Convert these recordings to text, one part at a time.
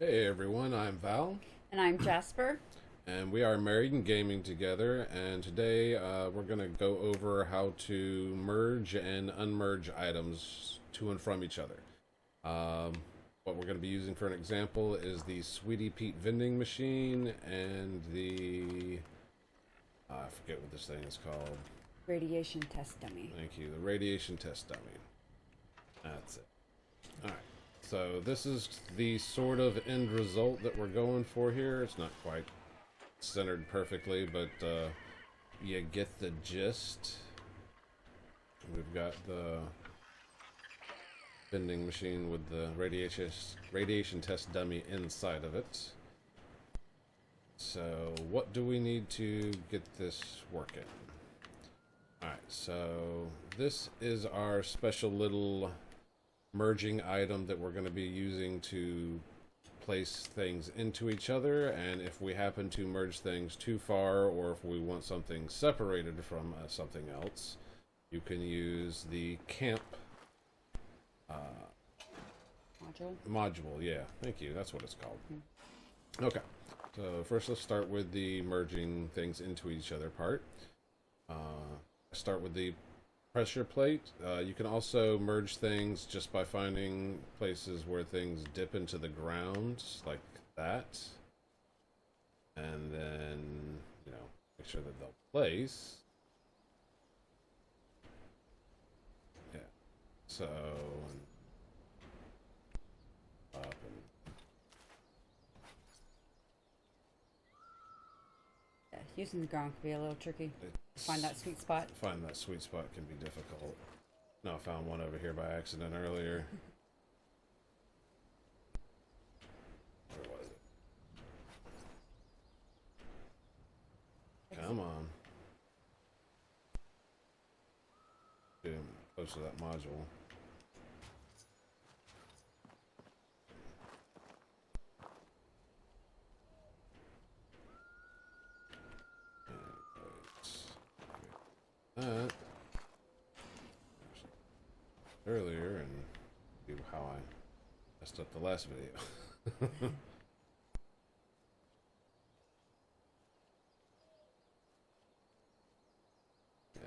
Hey everyone, I'm Val, And I'm Jasper. and we are married and gaming together. And today we're going to go over how to merge and unmerge items to and from each other. Um, what we're going to be using for an example is the Sweetie Pete vending machine and the I forget what this thing is called. Radiation test dummy. Thank you, the radiation test dummy. That's it. All right. So this is the sort of end result that we're going for here. It's not quite centered perfectly, but you get the gist. We've got the vending machine with the radiation test dummy inside of it. So what do we need to get this working? Alright, so this is our special little merging item that we're going to be using to place things into each other, and if we happen to merge things too far, or if we want something separated from something else, you can use the camp uh, module. Yeah, thank you, that's what it's called. Okay, so first let's start with the merging things into each other part. Start with the pressure plate. You can also merge things just by finding places where things dip into the ground, like that. And then, make sure that they'll place. Yeah. So, up and Yeah, using the ground can be a little tricky. Find that sweet spot. find that sweet spot can be difficult. No, I found one over here by accident earlier. Where was it? Come on. Boom. Close to that module. And that earlier and see how I messed up the last video. Yeah.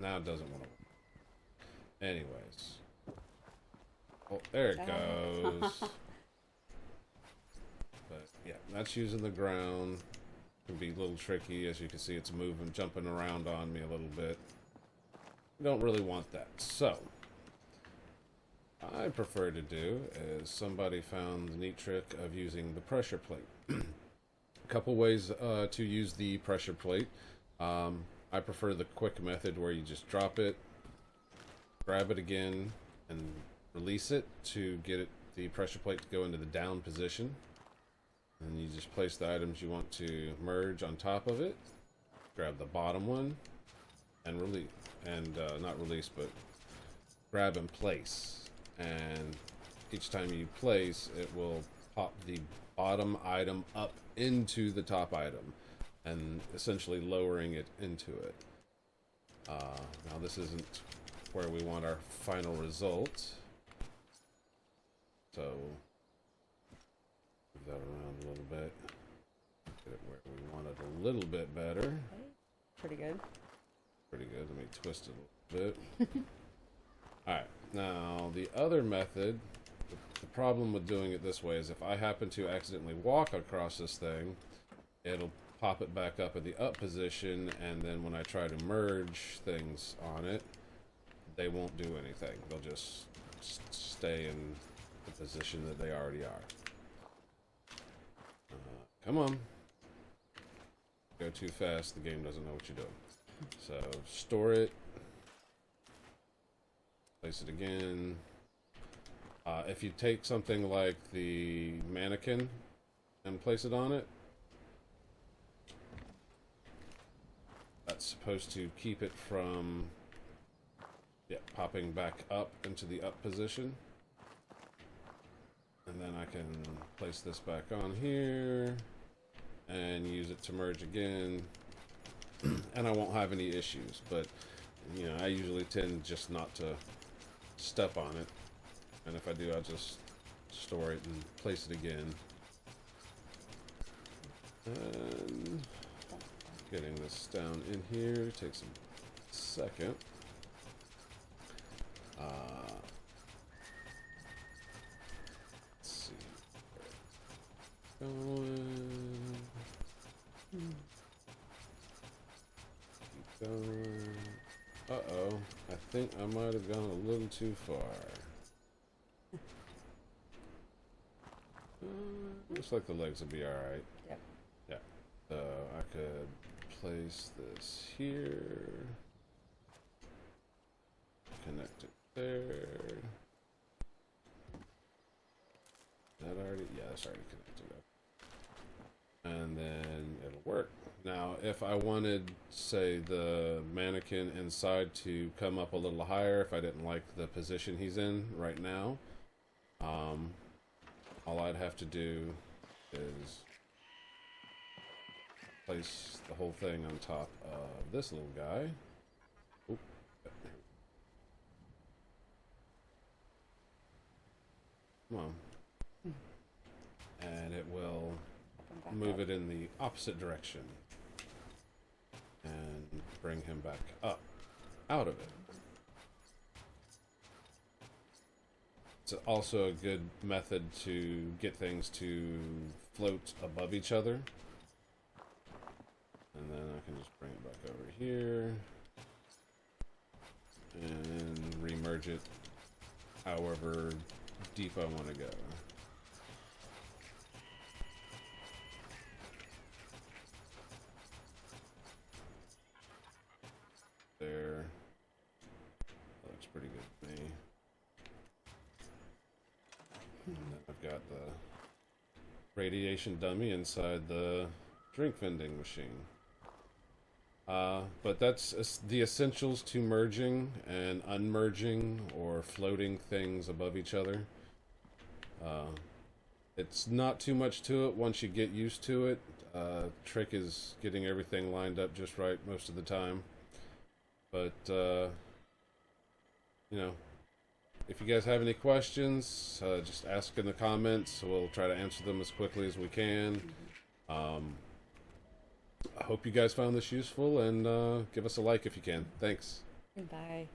Now it doesn't want to work. Anyways. Oh, there it goes. But yeah, that's using the ground. Can be a little tricky. As you can see, it's moving, jumping around on me a little bit. We don't really want that. So, I prefer to do is somebody found the neat trick of using the pressure plate. A couple ways to use the pressure plate. I prefer the quick method where you just drop it, grab it again, and release it to get the pressure plate to go into the down position. And you just place the items you want to merge on top of it. Grab the bottom one and release, and not release, but grab and place. And each time you place, it will pop the bottom item up into the top item, and essentially lowering it into it. Now this isn't where we want our final result, so move that around a little bit, get it where we want it a little bit better. Pretty good. Pretty good. Let me twist it a little bit. Alright, now the other method, the problem with doing it this way is if I happen to accidentally walk across this thing, it'll pop it back up in the up position, and then when I try to merge things on it, they won't do anything. They'll just stay in the position that they already are. Come on. Go too fast, the game doesn't know what you're doing. So, store it. Place it again. If you take something like the mannequin and place it on it, that's supposed to keep it from popping back up into the up position. And then I can place this back on here and use it to merge again. And I won't have any issues, but I usually tend just not to step on it, and if I do, I'll just store it and place it again. And getting this down in here takes a second. Let's see. Going. Keep going. Uh-oh. I think I might have gone a little too far. Looks like the legs will be alright. Yep. Yeah. So I could place this here. Connect it there. That already? Yeah, that's already connected up. And then it'll work. Now, if I wanted, say, the mannequin inside to come up a little higher, if I didn't like the position he's in right now, all I'd have to do is place the whole thing on top of this little guy. Oop. Come on. And it will move it in the opposite direction and bring him back up out of it. It's also a good method to get things to float above each other. And then I can just bring it back over here and remerge it however deep I want to go. There. That looks pretty good to me. And then I've got the radiation dummy inside the drink vending machine. But that's the essentials to merging and unmerging or floating things above each other. It's not too much to it once you get used to it. Trick is getting everything lined up just right most of the time. But, you know, if you guys have any questions, just ask in the comments. We'll try to answer them as quickly as we can. I hope you guys found this useful, and give us a like if you can. Thanks. Bye.